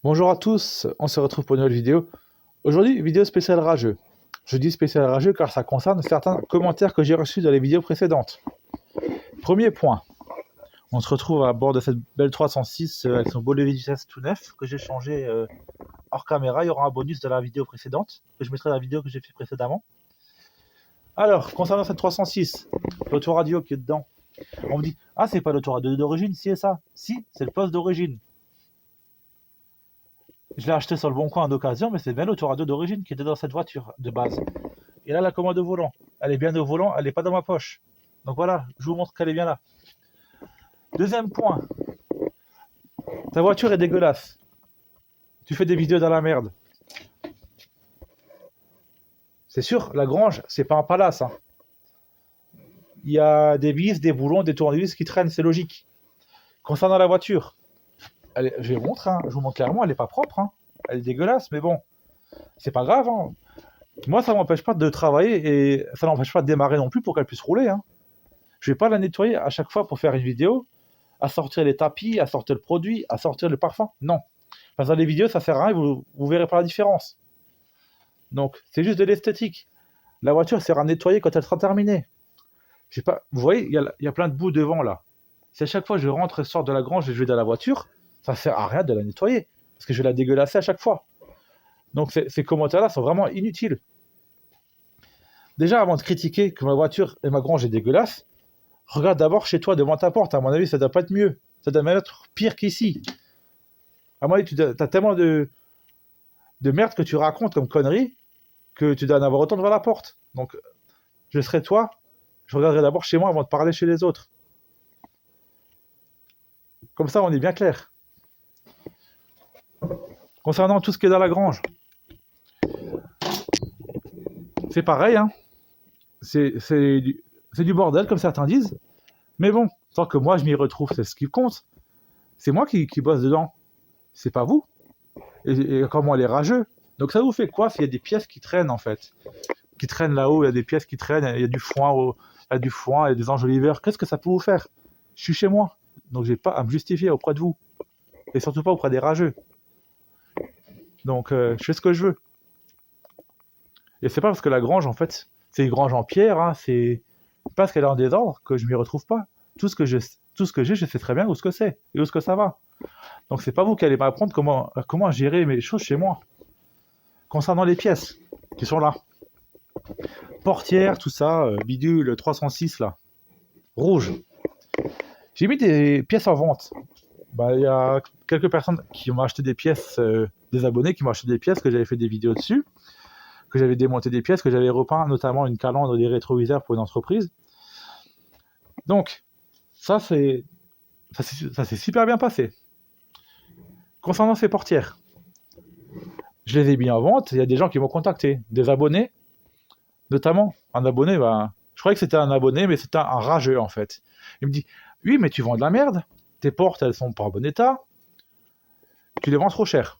Bonjour à tous, on se retrouve pour une nouvelle vidéo. Aujourd'hui, vidéo spéciale rageux. Je dis spécial rageux car ça concerne certains commentaires que j'ai reçus dans les vidéos précédentes. Premier point, on se retrouve à bord de cette belle 306 avec son beau levier de vitesse tout neuf que j'ai changé hors caméra. Il y aura un bonus de la vidéo précédente que je mettrai dans la vidéo que j'ai fait précédemment. Alors, concernant cette 306, l'autoradio qui est dedans, on me dit « Ah, c'est pas l'autoradio d'origine, si et ça ». Si, c'est le poste d'origine. Je l'ai acheté sur le bon coin d'occasion, mais c'est bien l'autoradio d'origine qui était dans cette voiture de base. Et là, la commande au volant. Elle est bien au volant, elle n'est pas dans ma poche. Donc voilà, je vous montre qu'elle est bien là. Deuxième point. Ta voiture est dégueulasse. Tu fais des vidéos dans la merde. C'est sûr, la grange, c'est pas un palace. Hein. Il y a des vis, des boulons, des tournevis qui traînent, c'est logique. Concernant la voiture, je vous montre clairement, elle n'est pas propre. Hein. Elle est dégueulasse, mais bon, c'est pas grave. Hein. Moi, ça m'empêche pas de travailler et ça n'empêche pas de démarrer non plus pour qu'elle puisse rouler. Hein. Je vais pas la nettoyer à chaque fois pour faire une vidéo, à sortir les tapis, à sortir le produit, à sortir le parfum. Non. Parce que dans les vidéos, ça sert à rien, vous verrez pas la différence. Donc, c'est juste de l'esthétique. La voiture sert à nettoyer quand elle sera terminée. Vous voyez, il y a plein de boue devant là. Si à chaque fois je rentre et sors de la grange et je vais dans la voiture, ça sert à rien de la nettoyer. Parce que je vais la dégueulasser à chaque fois. Donc ces commentaires-là sont vraiment inutiles. Déjà, avant de critiquer que ma voiture et ma grange est dégueulasse, regarde d'abord chez toi, devant ta porte. À mon avis, ça doit pas être mieux. Ça doit même être pire qu'ici. À mon avis, tu as tellement de merde que tu racontes comme connerie que tu dois en avoir autant devant la porte. Donc, je serais toi, je regarderai d'abord chez moi avant de parler chez les autres. Comme ça, on est bien clair. Concernant tout ce qui est dans la grange, c'est pareil, hein. C'est du bordel, comme certains disent. Mais bon, tant que moi je m'y retrouve, c'est ce qui compte. C'est moi qui bosse dedans. C'est pas vous. Et comment elle est rageux. Donc ça vous fait quoi s'il y a des pièces qui traînent en fait, qui traînent là-haut, il y a des pièces qui traînent, il y a du foin, il y a des enjoliveurs. Qu'est-ce que ça peut vous faire? Je suis chez moi, donc j'ai pas à me justifier auprès de vous. Et surtout pas auprès des rageux. Donc je fais ce que je veux. Et c'est pas parce que la grange en fait, c'est une grange en pierre, hein, c'est parce qu'elle est en désordre que je m'y retrouve pas. Tout ce que j'ai, je sais très bien où ce que c'est et où ce que ça va. Donc c'est pas vous qui allez m'apprendre comment gérer mes choses chez moi. Concernant les pièces qui sont là, portière, tout ça, bidule 306 là, rouge. J'ai mis des pièces en vente. Il y a quelques personnes qui m'ont acheté des pièces, des abonnés qui m'ont acheté des pièces, que j'avais fait des vidéos dessus, que j'avais démonté des pièces, que j'avais repeint notamment une calandre et des rétroviseurs pour une entreprise. Donc, ça s'est super bien passé. Concernant ces portières, je les ai mis en vente, il y a des gens qui m'ont contacté, des abonnés, notamment un abonné, je croyais que c'était un abonné, mais c'était un rageux en fait. Il me dit, oui, mais tu vends de la merde, tes portes, elles sont pas en bon état, tu les vends trop cher.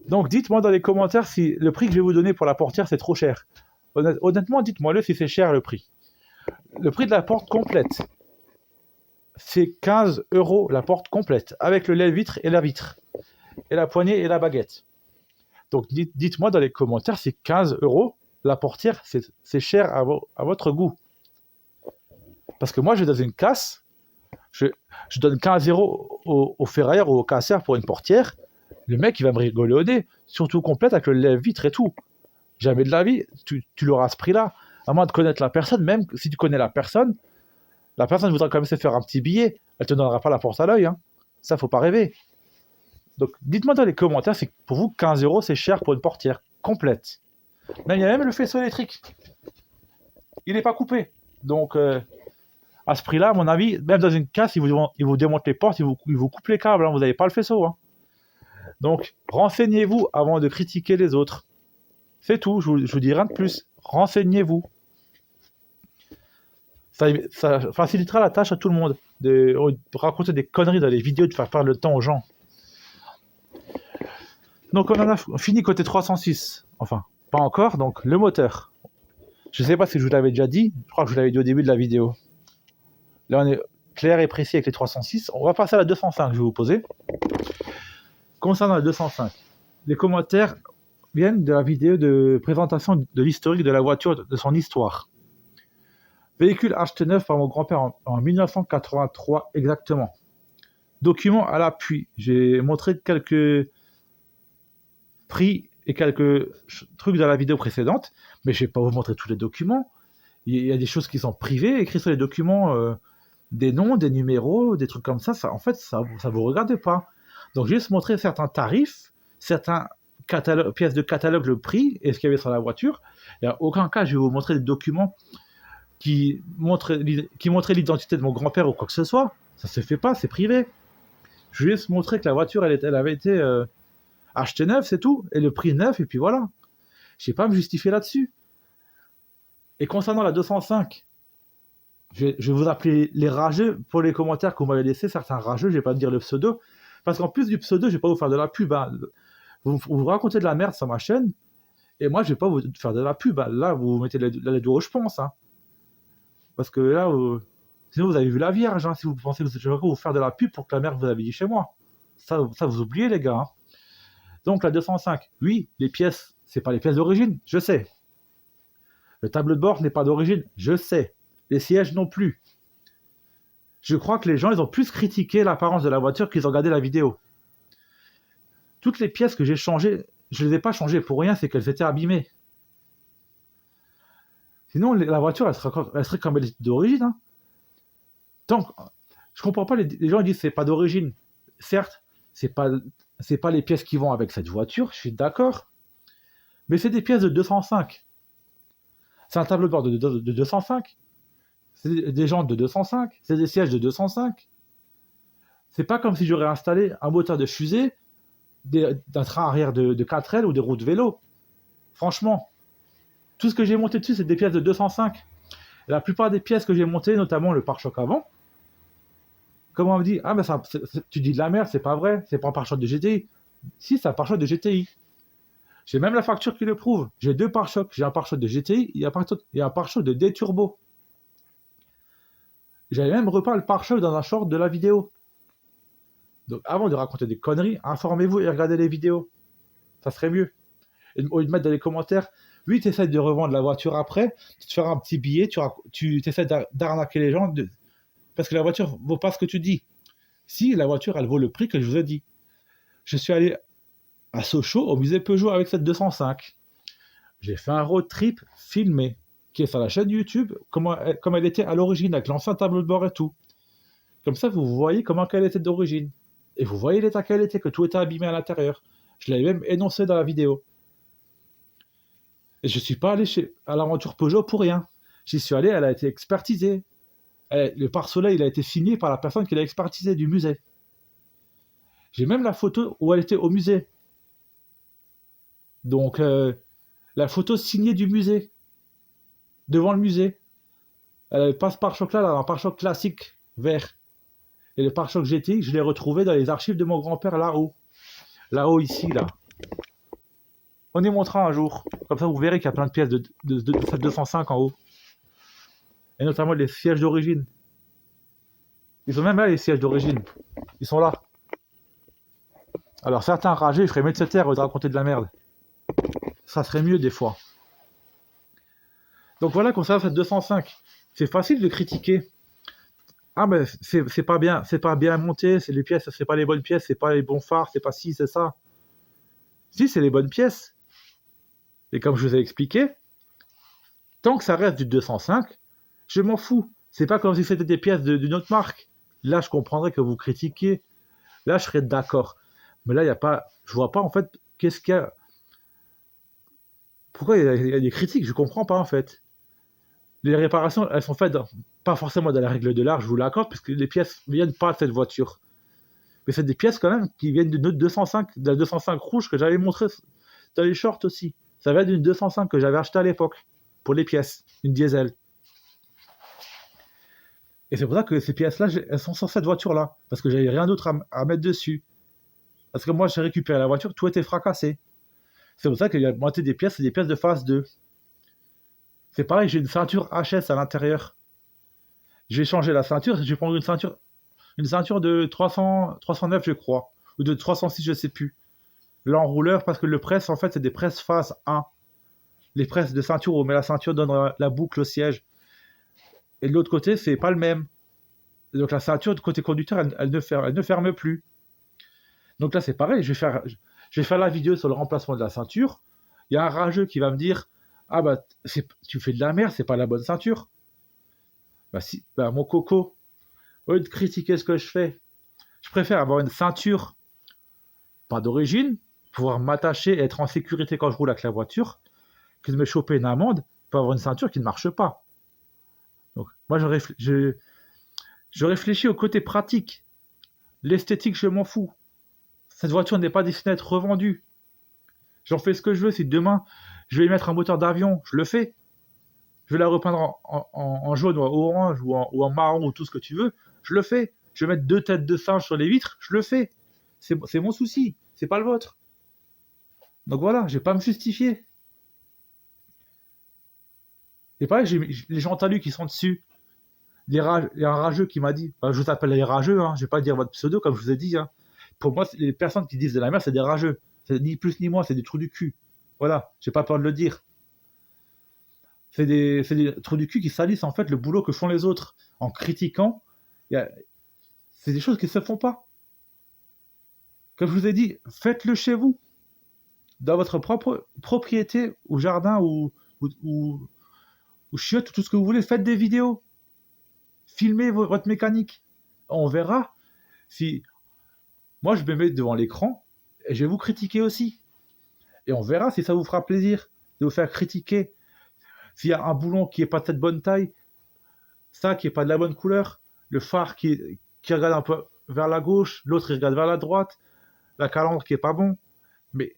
Donc dites-moi dans les commentaires si le prix que je vais vous donner pour la portière, c'est trop cher. Honnêtement, dites-moi-le si c'est cher le prix. Le prix de la porte complète, c'est 15 € la porte complète, avec le lève-vitre et la vitre, et la poignée et la baguette. Donc dites-moi dans les commentaires si 15 € la portière, c'est cher à votre goût. Parce que moi, je vais dans une casse, je donne 15 € au ferrailleur ou au casseur pour une portière, le mec, il va me rigoler au nez, surtout complète avec le lève-vitre et tout. Jamais de la vie, tu l'auras à ce prix-là. À moins de connaître la personne, même si tu connais la personne voudra quand même se faire un petit billet, elle te donnera pas la porte à l'œil. Hein. Ça, faut pas rêver. Donc, dites-moi dans les commentaires si pour vous 15 € c'est cher pour une portière complète. Mais il y a même le faisceau électrique. Il n'est pas coupé. Donc, à ce prix-là, à mon avis, même dans une casse, ils vous démontent les portes, ils vous coupent les câbles. Hein, vous n'avez pas le faisceau. Hein. Donc, renseignez-vous avant de critiquer les autres. C'est tout, je vous dis rien de plus. Renseignez-vous. Ça facilitera la tâche à tout le monde de raconter des conneries dans les vidéos, de faire perdre le temps aux gens. Donc on en a fini côté 306. Enfin, pas encore, donc le moteur. Je ne sais pas si je vous l'avais déjà dit, je crois que je vous l'avais dit au début de la vidéo. Là on est clair et précis avec les 306. On va passer à la 205 que je vais vous poser. Concernant la 205, les commentaires viennent de la vidéo de présentation de l'historique de la voiture, de son histoire. Véhicule acheté neuf par mon grand-père en 1983 exactement. Document à l'appui. J'ai montré quelques prix et quelques trucs dans la vidéo précédente, mais je ne vais pas vous montrer tous les documents. Il y a des choses qui sont privées, écrites sur les documents, des noms, des numéros, des trucs comme ça. En fait, ça vous regarde pas. Donc, j'ai juste montré certains tarifs, certains pièces de catalogue, le prix et ce qu'il y avait sur la voiture. Il n'y a aucun cas, je vais vous montrer des documents qui montraient l'identité de mon grand-père ou quoi que ce soit. Ça se fait pas, c'est privé. Je vais juste montrer que la voiture, elle avait été achetée neuve, c'est tout. Et le prix neuf, et puis voilà. Je ne sais pas me justifier là-dessus. Et concernant la 205, je vais vous appeler les rageux pour les commentaires que vous m'avez laissés, certains rageux, je ne vais pas dire le pseudo. Parce qu'en plus du pseudo, je ne vais pas vous faire de la pub. Hein. Vous racontez de la merde sur ma chaîne, et moi, je ne vais pas vous faire de la pub. Hein. Là, vous mettez les doigts où je pense. Hein. Parce que là, sinon vous avez vu la Vierge. Hein, si vous pensez que je vais vous faire de la pub pour que la merde vous avez dit chez moi. Ça vous oubliez, les gars. Hein. Donc, la 205, oui, les pièces, c'est pas les pièces d'origine, je sais. Le tableau de bord n'est pas d'origine, je sais. Les sièges non plus. Je crois que les gens, ils ont plus critiqué l'apparence de la voiture qu'ils ont regardé la vidéo. Toutes les pièces que j'ai changées, je ne les ai pas changées pour rien, c'est qu'elles étaient abîmées. Sinon, la voiture, elle serait comme elle est d'origine. Hein. Donc, je comprends pas, les gens disent que c'est pas d'origine. Certes, c'est pas les pièces qui vont avec cette voiture, je suis d'accord. Mais c'est des pièces de 205. C'est un tableau de bord de 205. C'est des jantes de 205. C'est des sièges de 205. C'est pas comme si j'aurais installé un moteur de fusée d'un train arrière de 4L ou des roues de vélo. Franchement, tout ce que j'ai monté dessus, c'est des pièces de 205. Et la plupart des pièces que j'ai montées, notamment le pare-choc avant, comme on me dit, ah mais tu dis de la merde, c'est pas vrai, c'est pas un pare-choc de GTI. Si, c'est un pare-choc de GTI. J'ai même la facture qui le prouve. J'ai deux pare-chocs. J'ai un pare-choc de GTI et un pare-choc de D-Turbo. J'avais même repeint le pare-choc dans un short de la vidéo. Donc avant de raconter des conneries, informez-vous et regardez les vidéos. Ça serait mieux. Et au lieu de mettre dans les commentaires, oui, tu essaies de revendre la voiture après, tu te feras un petit billet, tu essaies d'arnaquer les gens parce que la voiture vaut pas ce que tu dis. Si, la voiture, elle vaut le prix que je vous ai dit. Je suis allé à Sochaux, au musée Peugeot avec cette 205. J'ai fait un road trip filmé, qui est sur la chaîne YouTube, comme elle était à l'origine, avec l'ancien tableau de bord et tout. Comme ça, vous voyez comment elle était d'origine. Et vous voyez l'état qu'elle était, que tout était abîmé à l'intérieur. Je l'avais même énoncé dans la vidéo. Et je ne suis pas allé à l'aventure Peugeot pour rien. J'y suis allé, elle a été expertisée. Le pare-soleil, il a été signé par la personne qui l'a expertisé du musée. J'ai même la photo où elle était au musée. Donc, la photo signée du musée. Devant le musée. Elle n'avait pas ce pare-choc là, elle avait un pare-choc classique, vert. Et le pare-choc GTI, je l'ai retrouvé dans les archives de mon grand-père là-haut. Là-haut, ici, là. On y montrera un jour. Comme ça, vous verrez qu'il y a plein de pièces de cette 205 en haut. Et notamment les sièges d'origine. Ils sont même là, les sièges d'origine. Ils sont là. Alors, certains ragés, je ferais mieux de se taire ou de raconter de la merde. Ça serait mieux des fois. Donc voilà, concernant cette 205. C'est facile de critiquer. Ah, mais c'est pas bien monté, c'est les pièces, c'est pas les bonnes pièces, c'est pas les bons phares, c'est pas ci, c'est ça. Si, c'est les bonnes pièces. Et comme je vous ai expliqué, tant que ça reste du 205, je m'en fous. C'est pas comme si c'était des pièces d'une autre marque. Là, je comprendrais que vous critiquiez. Là, je serais d'accord. Mais là, il n'y a pas. Je vois pas, en fait, qu'est-ce qu'il y a. Pourquoi il y a des critiques? Je comprends pas, en fait. Les réparations, elles sont faites pas forcément dans la règle de l'art, je vous l'accorde, parce que les pièces ne viennent pas de cette voiture. Mais c'est des pièces quand même qui viennent d'une 205, de la 205 rouge que j'avais montré dans les shorts aussi. Ça vient d'une 205 que j'avais acheté à l'époque, pour les pièces, une diesel. Et c'est pour ça que ces pièces-là, elles sont sur cette voiture-là, parce que j'avais rien d'autre à mettre dessus. Parce que moi, j'ai récupéré la voiture, tout était fracassé. C'est pour ça qu'il y a monté des pièces, c'est des pièces de phase 2. C'est pareil, j'ai une ceinture HS à l'intérieur. Je vais changer la ceinture, je vais prendre une ceinture de 309, je crois. ou de 306, je sais plus. L'enrouleur, parce que le presse, en fait, c'est des presses phase 1. Les presses de ceinture, où on met la ceinture dans la boucle au siège. Et de l'autre côté, c'est pas le même. Et donc la ceinture de côté conducteur, elle ne ferme plus. Donc là, c'est pareil. Je vais faire la vidéo sur le remplacement de la ceinture. Il y a un rageux qui va me dire, ah bah, tu fais de la merde, c'est pas la bonne ceinture. Bah si, bah mon coco, au lieu de critiquer ce que je fais, je préfère avoir une ceinture, pas d'origine, pouvoir m'attacher et être en sécurité quand je roule avec la voiture, que de me choper une amende pour avoir une ceinture qui ne marche pas. Donc, moi, je réfléchis au côté pratique. L'esthétique, je m'en fous. Cette voiture n'est pas destinée à être revendue. J'en fais ce que je veux. Si demain, je vais y mettre un moteur d'avion, je le fais. Je vais la repeindre en jaune ou en orange ou en marron ou tout ce que tu veux, je le fais. Je vais mettre 2 têtes de singe sur les vitres, je le fais. C'est mon souci, c'est pas le vôtre. Donc voilà, je vais pas me justifier. Et pareil, j'ai les gens talus qui sont dessus. Il y a un rageux qui m'a dit, je vous appelle les rageux, hein, je vais pas dire votre pseudo comme je vous ai dit. Hein. Pour moi, les personnes qui disent de la merde, c'est des rageux. C'est ni plus ni moins, c'est des trous du cul. Voilà, j'ai pas peur de le dire. C'est des trous du cul qui salissent en fait le boulot que font les autres. En critiquant, c'est des choses qui ne se font pas. Comme je vous ai dit, faites-le chez vous. Dans votre propre propriété, ou jardin, ou chiotte, ou tout ce que vous voulez, faites des vidéos. Filmez votre mécanique. On verra si... Moi, je me mets devant l'écran et je vais vous critiquer aussi. Et on verra si ça vous fera plaisir de vous faire critiquer. S'il y a un boulon qui n'est pas de cette bonne taille, ça qui n'est pas de la bonne couleur, le phare qui regarde un peu vers la gauche, l'autre il regarde vers la droite, la calandre qui n'est pas bon. Mais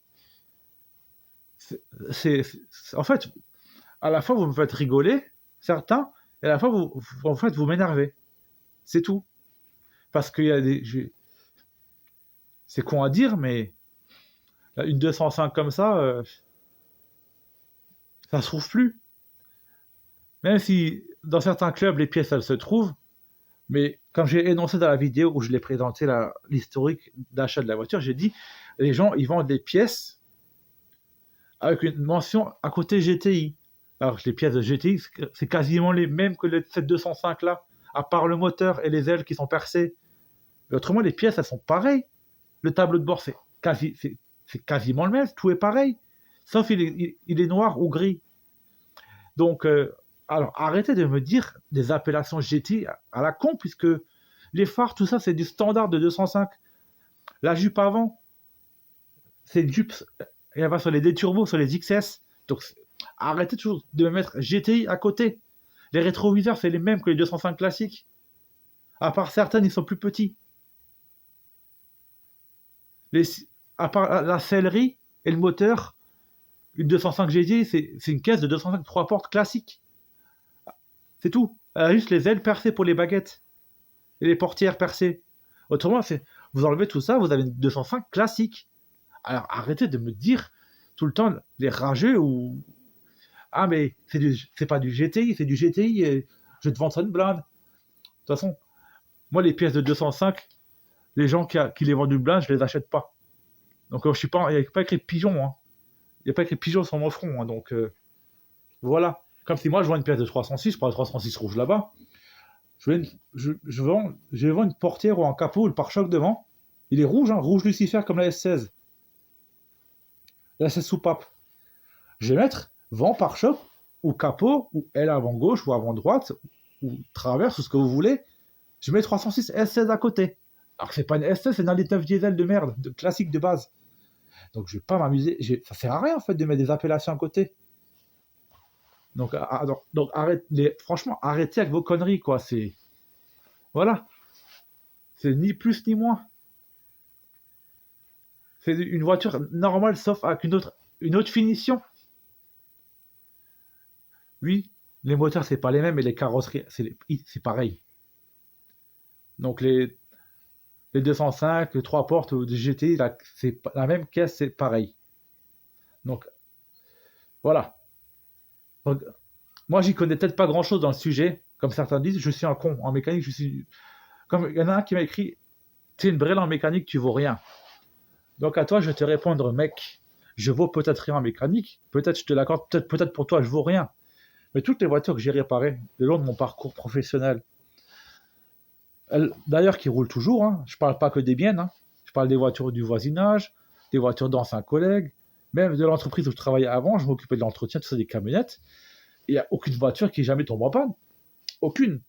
en fait, à la fois vous me faites rigoler, certains, et à la fois vous m'énervez. C'est tout. Parce qu'il y a c'est con à dire, mais une 205 comme ça, ça se trouve plus. Même si dans certains clubs, les pièces, elles se trouvent, mais comme j'ai énoncé dans la vidéo où je l'ai présenté l'historique d'achat de la voiture, j'ai dit, les gens, ils vendent des pièces avec une mention à côté GTI. Alors que les pièces de GTI, c'est quasiment les mêmes que cette 205 là, à part le moteur et les ailes qui sont percées. Mais autrement, les pièces, elles sont pareilles. Le tableau de bord, c'est quasiment le même, tout est pareil. Sauf il est noir ou gris. Donc, alors arrêtez de me dire des appellations GTI à la con, puisque les phares, tout ça, c'est du standard de 205. La jupe avant, c'est une jupe, elle va sur les D-Turbo, sur les XS. Donc, arrêtez toujours de me mettre GTI à côté. Les rétroviseurs, c'est les mêmes que les 205 classiques. À part certaines, ils sont plus petits. À part la sellerie et le moteur, une 205 GTI, c'est une caisse de 205 3 portes classique. C'est tout. Elle a juste les ailes percées pour les baguettes. Et les portières percées. Autrement, vous enlevez tout ça, vous avez une 205 classique. Alors arrêtez de me dire tout le temps les rageux ou... Ah mais c'est pas du GTI, c'est du GTI et je vais te vendre ça une blinde. De toute façon, moi les pièces de 205, les gens qui les vendent une blinde, je les achète pas. Donc je suis pas, il n'y a pas écrit pigeon, hein. Il n'y a pas écrit pigeon sur mon front, hein, donc voilà. Comme si moi je vends une pièce de 306, je prends le 306 rouge là-bas, je vends une portière ou un capot ou le pare-choc devant, il est rouge, hein, rouge Lucifer comme la S16. La S16 soupape. Je vais mettre vent pare-choc ou capot ou aile avant gauche ou avant droite ou traverse ou ce que vous voulez. Je mets 306 S16 à côté. Alors que c'est pas une S16, c'est une 1,9 diesel de merde, classique de base. Donc je vais pas m'amuser, ça sert à rien en fait de mettre des appellations à côté. Donc franchement, arrêtez avec vos conneries, quoi. Voilà. C'est ni plus ni moins. C'est une voiture normale, sauf avec une autre finition. Oui, les moteurs, c'est pas les mêmes, mais les carrosseries, c'est pareil. Donc les 205, les 3 portes ou des GTI, c'est la même caisse, c'est pareil. Donc, voilà. Donc, moi, j'y connais peut-être pas grand-chose dans le sujet. Comme certains disent, je suis un con. En mécanique, Comme il y en a un qui m'a écrit, t'es une brêle en mécanique, tu vaux rien. Donc à toi, je vais te répondre, mec, je vaux peut-être rien en mécanique, peut-être je te l'accorde, peut-être pour toi, je vaux rien. Mais toutes les voitures que j'ai réparées le long de mon parcours professionnel, d'ailleurs qui roulent toujours, hein, je parle pas que des miennes, hein, je parle des voitures du voisinage, des voitures d'anciens collègues, même de l'entreprise où je travaillais avant, je m'occupais de l'entretien, tout ça, des camionnettes, il n'y a aucune voiture qui jamais tombe en panne. Aucune.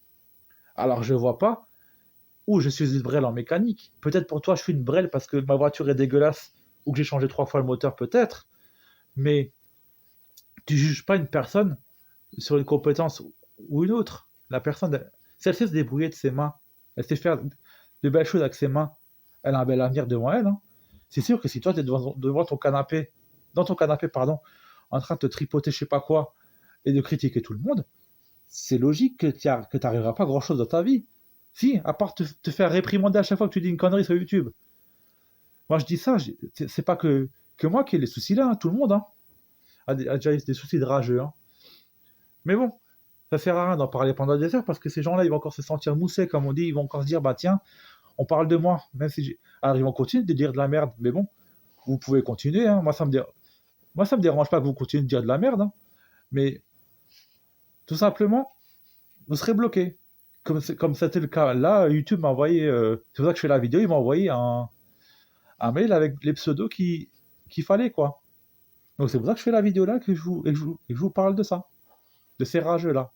Alors je vois pas où je suis une brêle en mécanique. Peut-être pour toi, je suis une brêle parce que ma voiture est dégueulasse ou que j'ai changé 3 fois le moteur, peut-être. Mais tu juges pas une personne sur une compétence ou une autre. La personne, si elle sait se débrouiller de ses mains, elle sait faire de belles choses avec ses mains, elle a un bel avenir devant elle, hein. C'est sûr que si toi, tu es devant ton canapé, dans ton canapé, pardon, en train de te tripoter je sais pas quoi et de critiquer tout le monde, c'est logique que tu n'arriveras pas à grand chose dans ta vie. Si, à part te faire réprimander à chaque fois que tu dis une connerie sur YouTube. Moi, je dis ça, c'est pas que moi qui ai les soucis là, hein, tout le monde a déjà eu des soucis de rageux, hein. Mais bon, ça sert à rien d'en parler pendant des heures parce que ces gens-là, ils vont encore se sentir moussés, comme on dit, ils vont encore se dire, bah tiens, on parle de moi, même si alors ils vont continuer de dire de la merde, mais bon, vous pouvez continuer, hein. Moi, ça me dérange pas que vous continuez de dire de la merde, hein. Mais tout simplement, vous serez bloqué. Comme c'était le cas là, YouTube m'a envoyé, c'est pour ça que je fais la vidéo, il m'a envoyé un mail avec les pseudos qu'il fallait, quoi. Donc c'est pour ça que je fais la vidéo là, et que je vous parle de ça, de ces rageux-là.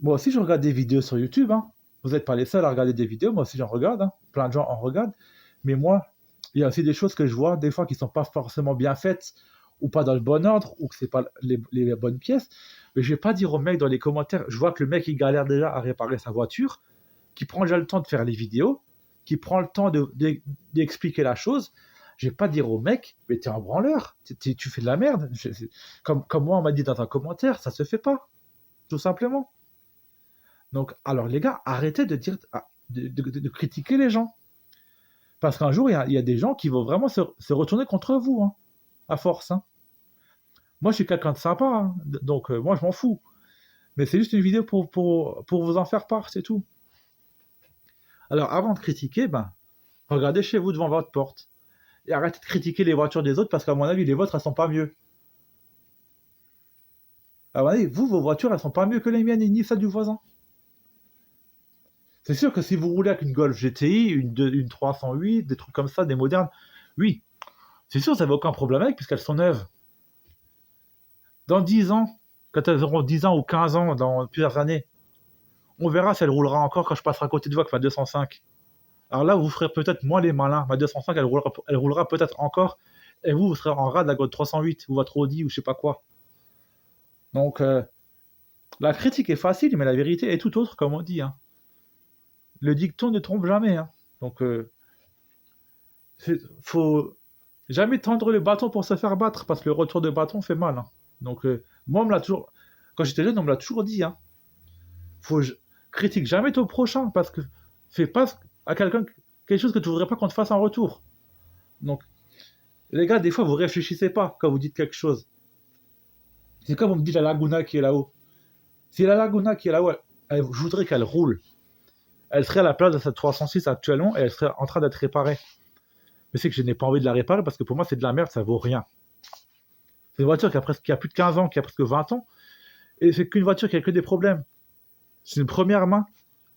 Moi aussi, je regarde des vidéos sur YouTube, hein. Vous n'êtes pas les seuls à regarder des vidéos, moi aussi j'en regarde, hein. Plein de gens en regardent. Mais moi, il y a aussi des choses que je vois, des fois, qui ne sont pas forcément bien faites, ou pas dans le bon ordre, ou que c'est pas les bonnes pièces. Mais je vais pas dire au mec dans les commentaires, je vois que le mec il galère déjà à réparer sa voiture, qui prend déjà le temps de faire les vidéos, qui prend le temps d'expliquer la chose. Je vais pas dire au mec, mais t'es un branleur, tu fais de la merde. Comme moi on m'a dit dans un commentaire, ça se fait pas, tout simplement. Donc, alors les gars, arrêtez de dire, de critiquer les gens. Parce qu'un jour, il y a des gens qui vont vraiment se retourner contre vous, hein, à force, hein. Moi, je suis quelqu'un de sympa, hein, donc moi, je m'en fous. Mais c'est juste une vidéo pour vous en faire part, c'est tout. Alors, avant de critiquer, ben, regardez chez vous devant votre porte. Et arrêtez de critiquer les voitures des autres, parce qu'à mon avis, les vôtres, elles sont pas mieux. À mon avis, vous, vos voitures, elles sont pas mieux que les miennes, ni celles du voisin. C'est sûr que si vous roulez avec une Golf GTI, une 308, des trucs comme ça, des modernes, oui, c'est sûr, vous n'avez aucun problème avec, puisqu'elles sont neuves. Dans 10 ans, quand elles auront 10 ans ou 15 ans, dans plusieurs années, on verra si elle roulera encore quand je passerai à côté de vous avec ma 205. Alors là, vous ferez peut-être moins les malins. Ma 205, elle roulera peut-être encore, et vous serez en rade avec votre 308 ou votre Audi ou je sais pas quoi. Donc, la critique est facile, mais la vérité est tout autre, comme on dit, hein. Le dicton ne trompe jamais, hein. Donc, faut jamais tendre le bâton pour se faire battre, parce que le retour de bâton fait mal, hein. Donc, moi, quand j'étais jeune, on me l'a toujours dit, hein. Critique jamais ton prochain, parce que fais pas à quelqu'un quelque chose que tu voudrais pas qu'on te fasse en retour. Donc, les gars, des fois, vous réfléchissez pas quand vous dites quelque chose. C'est comme on me dit la Laguna qui est là-haut. Si la Laguna qui est là-haut, je voudrais qu'elle roule. Elle serait à la place de cette 306 actuellement et elle serait en train d'être réparée. Mais c'est que je n'ai pas envie de la réparer parce que pour moi, c'est de la merde, ça vaut rien. C'est une voiture qui a plus de 15 ans, qui a presque 20 ans, et c'est qu'une voiture qui a que des problèmes. C'est une première main.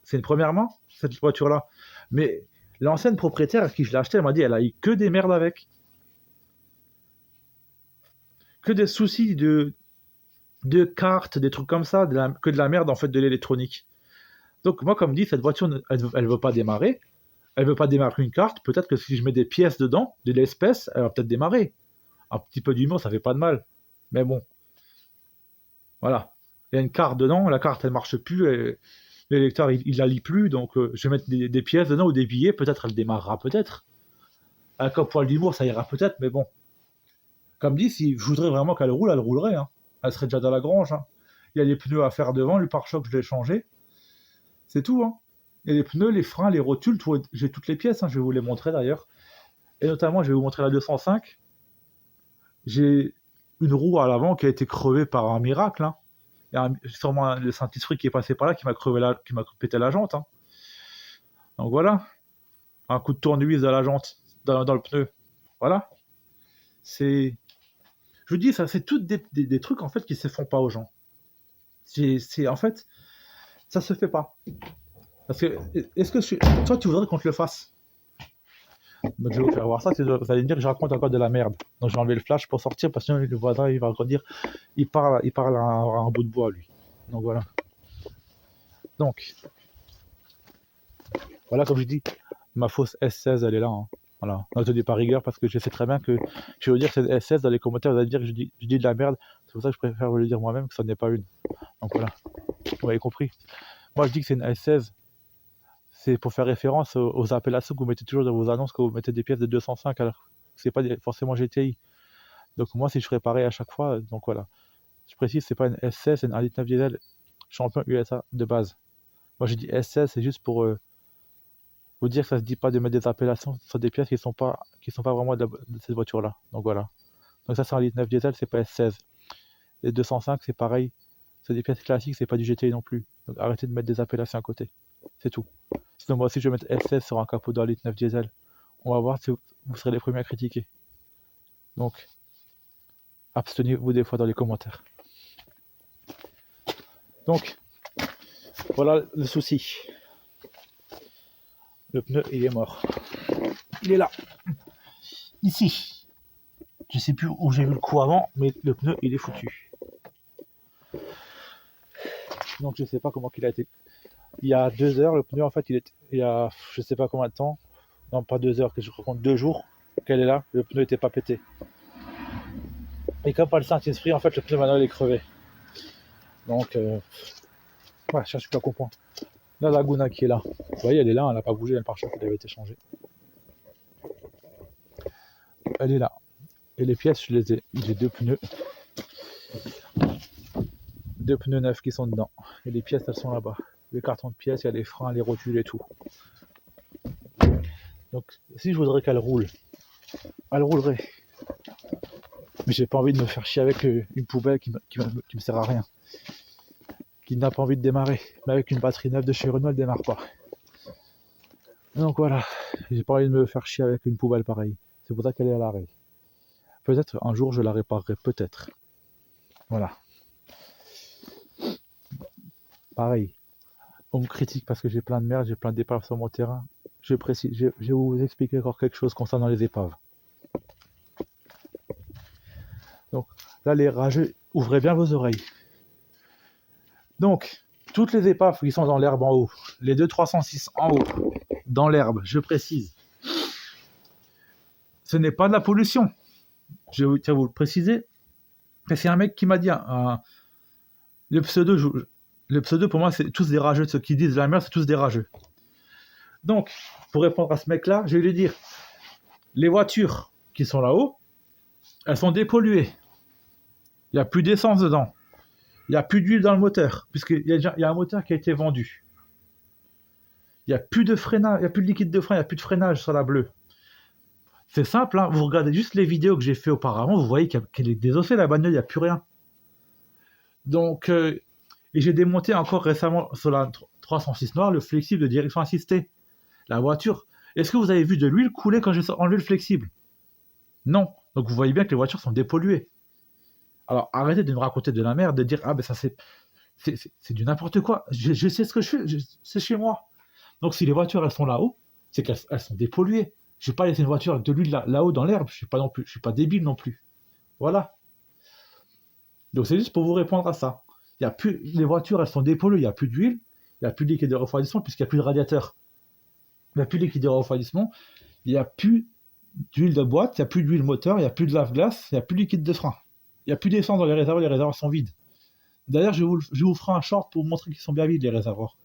C'est une première main, cette voiture-là. Mais l'ancienne propriétaire à qui je l'ai achetée, elle m'a dit elle a eu que des merdes avec. Que des soucis de cartes, des trucs comme ça, que de la merde en fait de l'électronique. Donc moi, comme dit, cette voiture, elle veut pas démarrer. Elle veut pas démarrer une carte. Peut-être que si je mets des pièces dedans, de l'espèce, elle va peut-être démarrer. Un petit peu d'humour, ça fait pas de mal. Mais bon, voilà. Il y a une carte dedans, la carte elle marche plus, et le lecteur il la lit plus, donc je vais mettre des pièces dedans ou des billets, peut-être elle démarrera, peut-être. Avec un poil d'humour, ça ira peut-être, mais bon. Comme dit, si je voudrais vraiment qu'elle roule, elle roulerait, hein. Elle serait déjà dans la grange, hein. Il y a les pneus à faire devant, le pare-choc je l'ai changé. C'est tout, hein. Et les pneus, les freins, les rotules, j'ai toutes les pièces, hein. Je vais vous les montrer d'ailleurs. Et notamment, je vais vous montrer la 205. J'ai une roue à l'avant qui a été crevée par un miracle, hein. Il y a sûrement le Saint-Esprit qui est passé par là qui m'a pété la jante, hein. Donc voilà. un coup de tournevis dans la jante, dans le pneu. Voilà. C'est, je vous dis, ça, c'est toutes des trucs en fait qui se font pas aux gens. En fait, ça se fait pas. Parce que, est-ce que toi, tu voudrais qu'on te le fasse? Donc, je vais vous faire voir ça. Vous allez me dire que je raconte encore de la merde. Donc, je vais enlever le flash pour sortir parce que sinon, le voisin, il va encore dire, il parle à un bout de bois, lui. Donc, voilà. Donc, voilà, comme je dis, ma fausse S16, elle est là. Hein. Voilà. Non, je dis par rigueur parce que je sais très bien que je vais vous dire que c'est une S16 dans les commentaires, vous allez dire que je dis de la merde. C'est pour ça que je préfère vous le dire moi-même que ça n'est pas une. Donc, voilà. Vous avez compris. Moi, je dis que c'est une S16. C'est pour faire référence aux appellations que vous mettez toujours dans vos annonces quand vous mettez des pièces de 205 alors que c'est pas forcément GTI. Donc moi si je ferais pareil à chaque fois, donc voilà. Je précise, c'est pas une S16, c'est une 1,9 diesel champion USA de base. Moi j'ai dit S16, c'est juste pour vous dire que ça se dit pas de mettre des appellations sur des pièces qui sont pas vraiment de cette voiture-là. Donc voilà. Donc ça c'est un 1,9 diesel, c'est pas S16. Les 205 c'est pareil, c'est des pièces classiques, c'est pas du GTI non plus. Donc arrêtez de mettre des appellations à côté. C'est tout. Sinon moi aussi je vais mettre S16 sur un capot d'un 1,9 diesel. On va voir si vous serez les premiers à critiquer. Donc, abstenez-vous des fois dans les commentaires. Donc, voilà le souci. Le pneu, il est mort. Il est là. Ici. Je sais plus où j'ai vu le coup avant, mais le pneu, il est foutu. Donc, je sais pas comment il a été. Il y a 2 heures, le pneu, en fait, il y a je sais pas combien de temps. Non, pas 2 heures, que je raconte 2 jours qu'elle est là. Le pneu n'était pas pété. Et comme pas le Saint-Esprit, en fait, le pneu maintenant, il est crevé. Donc, ouais, je cherche pas à comprendre. La Laguna qui est là. Vous voyez, elle est là, elle n'a pas bougé, le pare-choc, il avait été changé. Elle est là. Et les pièces, je les ai. J'ai 2 pneus. 2 pneus neufs qui sont dedans. Et les pièces, elles sont là-bas. Les cartons de pièces, il y a les freins, les rotules et tout. Donc, si je voudrais qu'elle roule, elle roulerait. Mais j'ai pas envie de me faire chier avec une poubelle qui me sert à rien. Qui n'a pas envie de démarrer. Mais avec une batterie neuve de chez Renault, elle démarre pas. Donc voilà. J'ai pas envie de me faire chier avec une poubelle pareille. C'est pour ça qu'elle est à l'arrêt. Peut-être un jour je la réparerai, peut-être. Voilà. Pareil. On me critique parce que j'ai plein de merde, j'ai plein d'épaves sur mon terrain. Je vais vous expliquer encore quelque chose concernant les épaves. Donc là, les rageux, ouvrez bien vos oreilles. Donc, toutes les épaves qui sont dans l'herbe en haut, les 2 306 en haut, dans l'herbe, je précise, ce n'est pas de la pollution. Je tiens à vous le préciser. C'est un mec qui m'a dit, le pseudo pour moi, c'est tous des rageux. Ceux qui disent de la merde, c'est tous des rageux. Donc, pour répondre à ce mec-là, je vais lui dire, les voitures qui sont là-haut, elles sont dépolluées. Il n'y a plus d'essence dedans. Il n'y a plus d'huile dans le moteur, puisqu'il y a un moteur qui a été vendu. Il n'y a plus de freinage, il n'y a plus de liquide de frein, il n'y a plus de freinage sur la bleue. C'est simple, hein, vous regardez juste les vidéos que j'ai fait auparavant, vous voyez qu'elle est désossée, la bagnole, il n'y a plus rien. Donc, et j'ai démonté encore récemment sur la 306 noire le flexible de direction assistée. La voiture, est-ce que vous avez vu de l'huile couler quand j'ai enlevé le flexible? Non. Donc vous voyez bien que les voitures sont dépolluées. Alors arrêtez de me raconter de la merde, de dire ah ben ça c'est du n'importe quoi. Je sais ce que je fais, c'est chez moi. Donc si les voitures elles sont là-haut, c'est qu'elles sont dépolluées. Je vais pas laisser une voiture avec de l'huile là-haut dans l'herbe. Je suis pas débile non plus. Voilà. Donc c'est juste pour vous répondre à ça. Il y a plus, les voitures elles sont dépolluées, il n'y a plus d'huile, il n'y a plus de liquide de refroidissement puisqu'il n'y a plus de radiateur. Il n'y a plus de liquide de refroidissement, il n'y a plus d'huile de boîte, il n'y a plus d'huile moteur, il n'y a plus de lave-glace, il n'y a plus de liquide de frein. Il n'y a plus d'essence dans les réservoirs sont vides. D'ailleurs, je vous ferai un short pour vous montrer qu'ils sont bien vides, les réservoirs.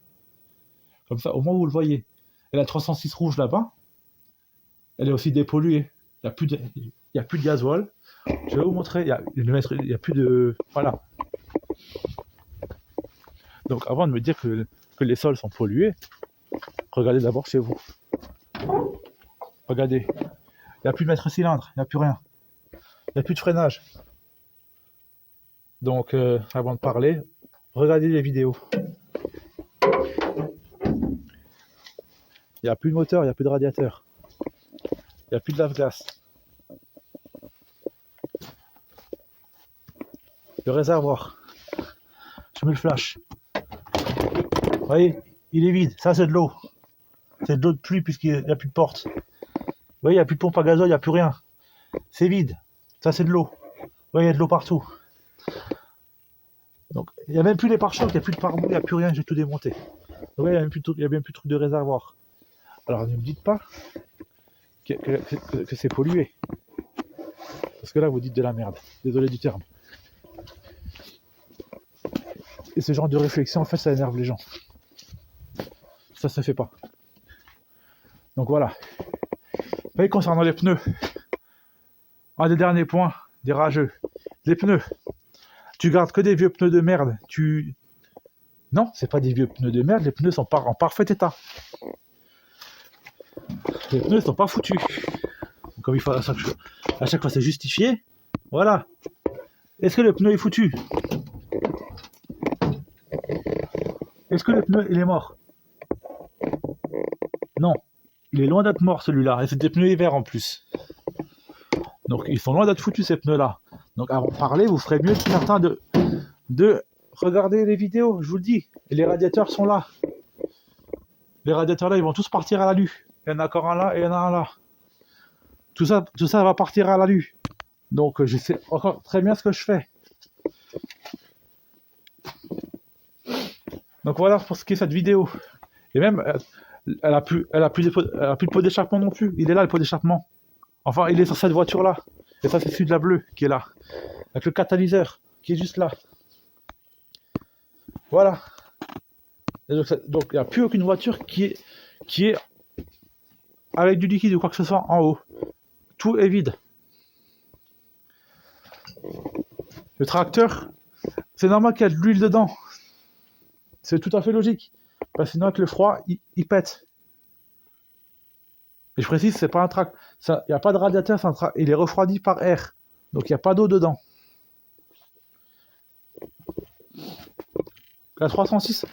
Comme ça, au moins vous le voyez. Et la 306 rouge là-bas, elle est aussi dépolluée. Il n'y a plus de gasoil. Je vais vous montrer, il n'y a plus de... Voilà. Donc avant de me dire que les sols sont pollués, regardez d'abord chez vous. Regardez. Il n'y a plus de maître cylindre, il n'y a plus rien. Il n'y a plus de freinage. Donc, avant de parler, regardez les vidéos. Il n'y a plus de moteur, il n'y a plus de radiateur. Il n'y a plus de lave-glace. Le réservoir. Je mets le flash. Vous voyez, il est vide. Ça, c'est de l'eau. C'est de l'eau de pluie puisqu'il n'y a plus de porte. Vous voyez, il n'y a plus de pompe à gazole, il n'y a plus rien. C'est vide. Ça, c'est de l'eau. Vous voyez, il y a de l'eau partout. Donc, il n'y a même plus les pare-chocs, il n'y a plus de pare-boues, il n'y a plus rien, j'ai tout démonté. Vous voyez, il n'y a même plus de truc de réservoir. Alors, ne me dites pas que c'est pollué. Parce que là, vous dites de la merde. Désolé du terme. Et ce genre de réflexion, en fait, ça énerve les gens. Ça se fait pas. Donc voilà. Vous voyez, concernant les pneus, un des derniers points, des rageux. Les pneus. Tu gardes que des vieux pneus de merde. Non, c'est pas des vieux pneus de merde, les pneus sont pas en parfait état. Les pneus sont pas foutus. Comme il faut à chaque fois c'est justifié. Voilà. Est-ce que le pneu est foutu? Est-ce que le pneu il est mort? Non. Il est loin d'être mort celui-là. Et c'est des pneus hiver en plus. Donc ils sont loin d'être foutus ces pneus-là. Donc avant de parler, vous ferez mieux certains de regarder les vidéos, je vous le dis. Et les radiateurs sont là. Les radiateurs là, ils vont tous partir à l'alu. Il y en a encore un là et il y en a un là. Tout ça va partir à l'alu. Donc je sais encore très bien ce que je fais. Donc voilà pour ce qui est cette vidéo. Et même, elle a plus de pot d'échappement non plus. Il est là le pot d'échappement. Enfin, il est sur cette voiture là. Et ça c'est celui de la bleue qui est là. Avec le catalyseur qui est juste là. Voilà. Et donc il n'y a plus aucune voiture qui est avec du liquide ou quoi que ce soit en haut. Tout est vide. Le tracteur, c'est normal qu'il y ait de l'huile dedans. C'est tout à fait logique. Parce que sinon avec le froid, il pète. Et je précise, c'est pas un tracteur. Il n'y a pas de radiateur, il est refroidi par air. Donc il n'y a pas d'eau dedans. La 306,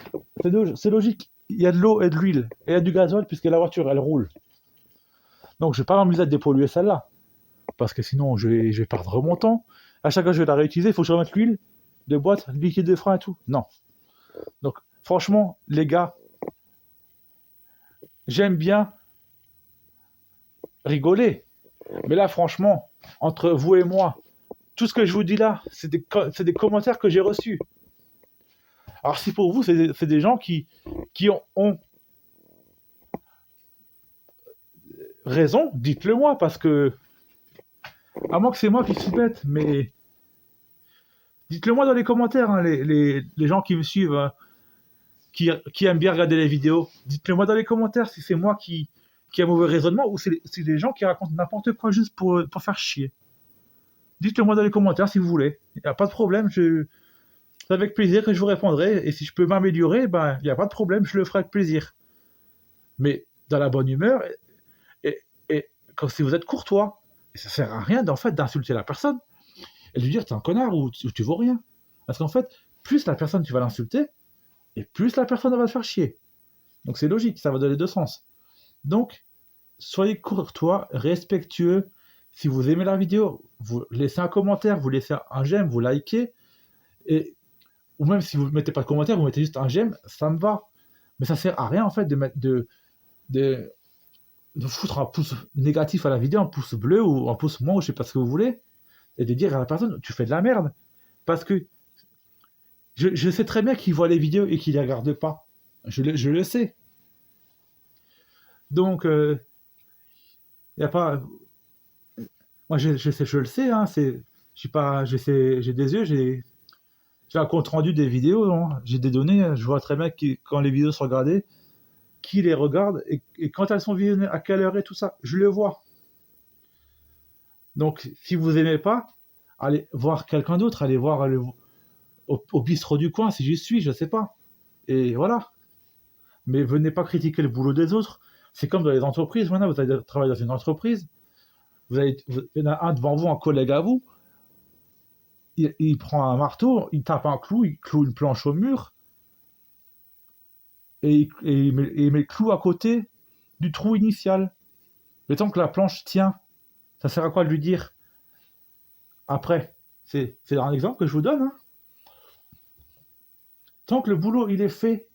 c'est logique. Il y a de l'eau et de l'huile. Et il y a du gazole puisque la voiture, elle roule. Donc je ne vais pas m'amuser à dépolluer celle-là. Parce que sinon, je vais perdre mon temps. À chaque fois que je vais la réutiliser, il faut que je remette l'huile de boîte, liquide de frein et tout. Non. Donc franchement, les gars, j'aime bien rigoler. Mais là, franchement, entre vous et moi, tout ce que je vous dis là, c'est des commentaires que j'ai reçus. Alors si pour vous, c'est des gens qui ont raison, dites-le moi, parce que, à moins que c'est moi qui suis bête, mais dites-le moi dans les commentaires, hein, les gens qui me suivent, hein, qui aiment bien regarder les vidéos, dites-le moi dans les commentaires si c'est moi qui a mauvais raisonnement ou c'est des gens qui racontent n'importe quoi juste pour faire chier. Dites-le moi dans les commentaires si vous voulez, il n'y a pas de problème, c'est avec plaisir que je vous répondrai, et si je peux m'améliorer, ben il n'y a pas de problème, je le ferai avec plaisir. Mais dans la bonne humeur, et quand si vous êtes courtois, et ça sert à rien en fait d'insulter la personne, et de lui dire t'es un connard ou tu vaux rien. Parce qu'en fait, plus la personne tu vas l'insulter, et plus la personne va te faire chier. Donc c'est logique, ça va dans les deux sens. Donc, soyez courtois, respectueux. Si vous aimez la vidéo, vous laissez un commentaire, vous laissez un j'aime, vous likez, ou même si vous ne mettez pas de commentaire, vous mettez juste un j'aime, ça me va. Mais ça sert à rien en fait de foutre un pouce négatif à la vidéo, un pouce bleu ou un pouce moins, ou je sais pas ce que vous voulez, et de dire à la personne tu fais de la merde. Parce que je sais très bien qu'il voit les vidéos et qu'il les regarde pas. Je le sais. Donc, y a pas. Moi, je le sais. Hein, j'ai des yeux, j'ai un compte rendu des vidéos. Hein, j'ai des données. Je vois très bien quand les vidéos sont regardées, qui les regarde et quand elles sont visionnées, à quelle heure et tout ça. Je le vois. Donc, si vous aimez pas, allez voir quelqu'un d'autre. Allez voir au bistrot du coin si j'y suis, je sais pas. Et voilà. Mais venez pas critiquer le boulot des autres. C'est comme dans les entreprises. Maintenant, vous allez travailler dans une entreprise. Il y en a un devant vous, un collègue à vous. Il prend un marteau, il tape un clou, il cloue une planche au mur. Et il met le clou à côté du trou initial. Le temps que la planche tient, ça sert à quoi de lui dire après? C'est un exemple que je vous donne. Hein. Tant que le boulot il est fait,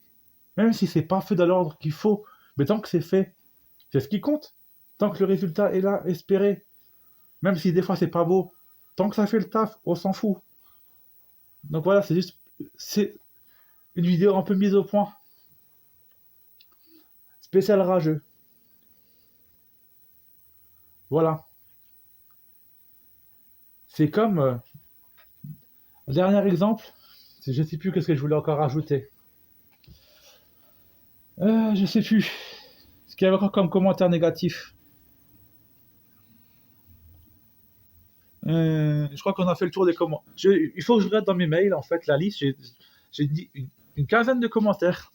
même si c'est pas fait dans l'ordre qu'il faut, mais tant que c'est fait, c'est ce qui compte. Tant que le résultat est là, espéré, même si des fois c'est pas beau, tant que ça fait le taf, on s'en fout. Donc voilà, c'est une vidéo un peu mise au point. Spécial rageux. Voilà. C'est comme, dernier exemple, je sais plus qu'est-ce que je voulais encore rajouter. Je sais plus. Ce qu'il y avait encore comme commentaire négatif. Je crois qu'on a fait le tour des commentaires. Il faut que je regarde dans mes mails, en fait, la liste. J'ai dit une quinzaine de commentaires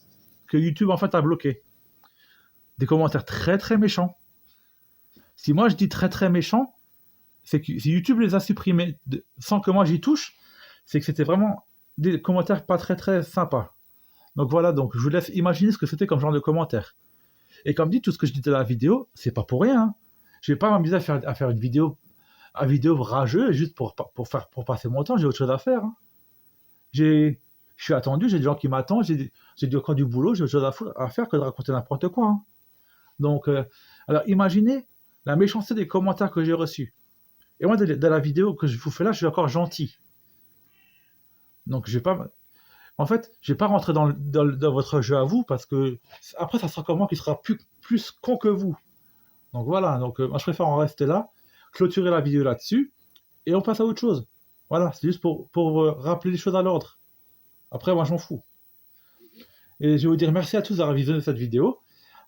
que YouTube, en fait, a bloqué. Des commentaires très, très méchants. Si moi, je dis très, très méchants, c'est que si YouTube les a supprimés sans que moi j'y touche, c'est que c'était vraiment des commentaires pas très, très sympas. Donc voilà, donc je vous laisse imaginer ce que c'était comme genre de commentaires. Et comme dit, tout ce que je dis dans la vidéo, c'est pas pour rien. Hein. Je vais pas m'amuser à faire une vidéo rageuse juste pour passer mon temps, j'ai autre chose à faire. Hein. Je suis attendu, j'ai des gens qui m'attendent, j'ai encore du boulot, j'ai autre chose à faire que de raconter n'importe quoi. Hein. Donc, alors imaginez la méchanceté des commentaires que j'ai reçus. Et moi, dans la vidéo que je vous fais là, je suis encore gentil. Donc, je vais pas... En fait, je vais pas rentrer dans votre jeu à vous, parce que après, ça sera comment qui sera plus con que vous. Donc voilà, donc moi je préfère en rester là, clôturer la vidéo là-dessus, et on passe à autre chose. Voilà, c'est juste pour rappeler les choses à l'ordre. Après, moi je m'en fous. Et je vais vous dire merci à tous d'avoir visionné cette vidéo.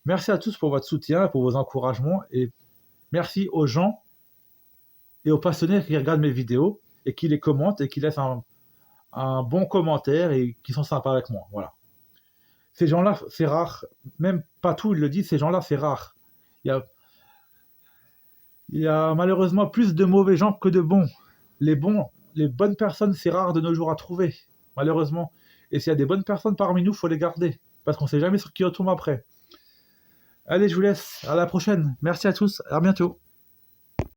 Merci à tous pour votre soutien, pour vos encouragements, et merci aux gens et aux passionnés qui regardent mes vidéos, et qui les commentent, et qui laissent un bon commentaire, et qui sont sympas avec moi. Voilà. Ces gens-là, c'est rare. Même Patou, il le dit, ces gens-là, c'est rare. Il y a malheureusement plus de mauvais gens que de bons. Les bonnes personnes, c'est rare de nos jours à trouver, malheureusement. Et s'il y a des bonnes personnes parmi nous, il faut les garder, parce qu'on ne sait jamais sur qui on tombe après. Allez, je vous laisse. À la prochaine. Merci à tous. À bientôt.